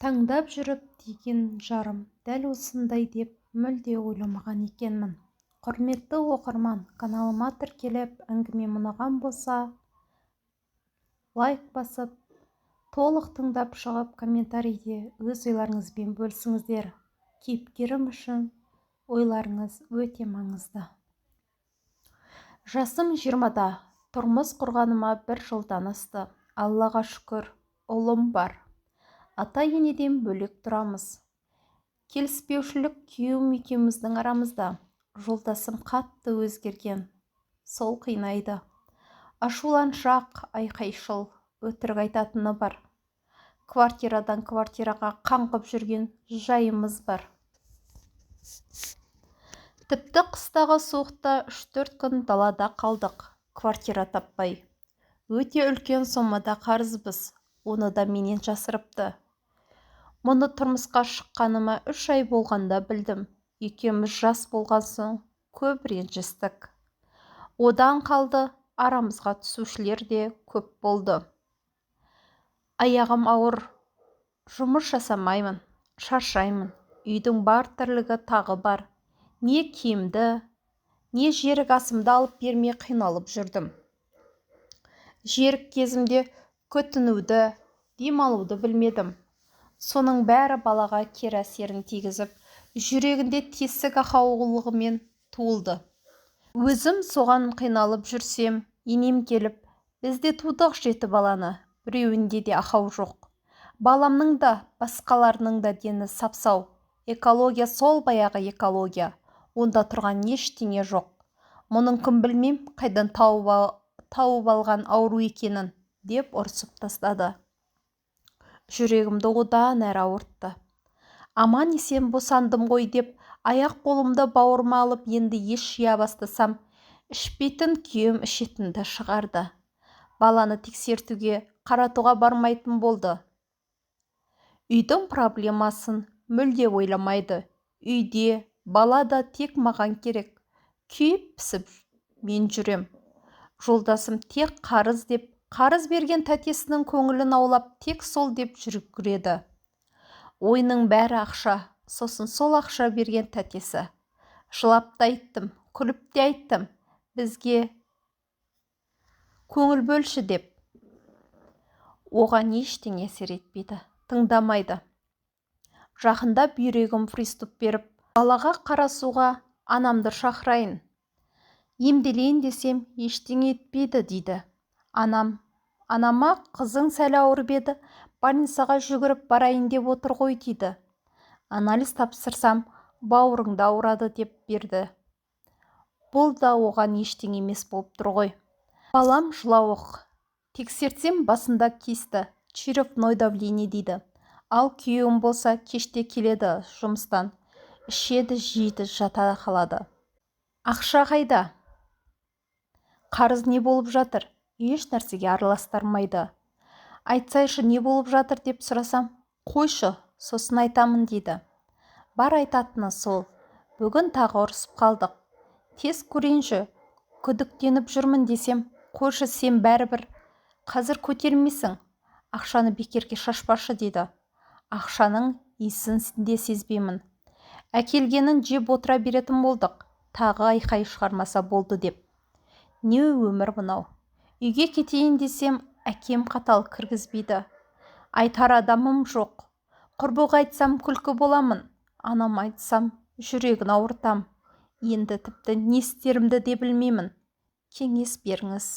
Таңдап жүріп деген жарым дәл осындай деп мүлде ойламаған екенмін. Құрметті оқырман, каналыма тіркеліп әңгіме ұнаған болса, лайк басып, толық тыңдап шығып комментарийде өз ойларыңызбен бөлісіңіздер. Кейіпкерім үшін ойларыңыз өте маңызды. Жасым 20-да, тұрмыс құрғаныма 1 жылдан асты. Аллаға шүкір, ұлым бар. Ата-енеден бөлек тұрамыз. Келіспеушілік күйеуім екеуміздің арамызда. Жолдасым қатты өзгерген. Сол қинайды. Ашуланшақ, айқайшыл, өтірік айтатыны бар. Квартирадан квартираға қаңғып жүрген жайымыз бар. Тіпті қыстағы суықта 3-4 күн далада қалдық, квартира таппай. Өте үлкен сомада қарызбыз, оны да менен жасырыпты. Мұны тұрмысқа шыққаныма 3 ай болғанда білдім. Екеуміз жас болған соң көп ренжістік. Одан қалды, арамызға түсушілер де көп болды. Аяғым ауыр, жұмыс жасамаймын, шаршаймын. Үйдің бар тірлігі тағы бар. Не киімді, не жерік асымды алып бермей қиналып жүрдім. Жерік кезімде күтінуді, демалуды білмедім. Соның бәрі балаға кері әсерін тигізіп, жүрегінде тесік ақаулығымен туылды. Өзім соған қиналып жүрсем, енем келіп, бізде тудық 7 баланы, біреуінде де ақау жоқ. Баламның да, басқаларының да дені сапсау. Экология сол баяғы экология. Онда тұрған ештеңе жоқ. Мұның кім білмем, қайдан тауып алған ауру екенін, деп ұрсып тастады. Жүрегімді одан әрі ауыртты. Аман есен босандым ғой деп, аяқ қолымды бауырыма алып енді еш жия бастасам, ішпейтін күйем ішетінді шығарды. Баланы тексертуге, қаратуға бармайтын болды. Үйдің проблемасын мүлде ойламайды. Үйде, бала да тек маған керек. Күйіп пісіп мен жүрем. Жолдасым тек қарыз деп, қарыз берген тәтесінің көңілін аулап тек сол деп жүргіреді. Ойының бәрі ақша, сосын сол ақша берген тәтесі. Жылап та айттым, күліп те айттым, бізге көңіл бөлші деп. Оған ештеңе әсер етпейді, тыңдамайды. Жақында бүйрегім приступ беріп, балаға қарасуға анамды шақырайын. Емделейін десем, ештеңе етпейді дейді. Анама қызың сәл ауырып еді, больницаға жүгіріп барайын деп отыр ғой дейді. Анализ тапсырсам, бауырыңды ауырады деп берді. Бұл да оған ештеңе емес болып тұр ғой. Балам жылауық. Тексертсем басында кисті, черепное давление дейді. Ал күйеуім болса кеште келеді жұмыстан. Ішеді, жейді, жата қалады. Ақша қайда? Қарыз не болып жатыр? Еш нәрсеге араластырмайды. Айтсайшы, не болып жатыр деп сұрасам, қойшы, сосын айтамын дейді. Бар айтатыны сол. Бүгін тағы ұрысып қалдық. Тез көрейінші, күдіктеніп жүрмін десем, қойшы, сен бәрібір қазір көтермейсің. Ақшаны бекерге шашпашы дейді. Ақшаның иісін де сезбеймін. Әкелгенін жеп отыра беретін болдық. Тағы айқай шығармаса болды деп. Не өмір мынау? Үйге кетейін десем, әкем қатал кіргізбейді. Айтар адамым жоқ. Құрбыға айтсам күлкі боламын. Анам айтсам жүрегін ауыртам. Енді тіпті не істерімді де білмеймін. Кеңес беріңіз.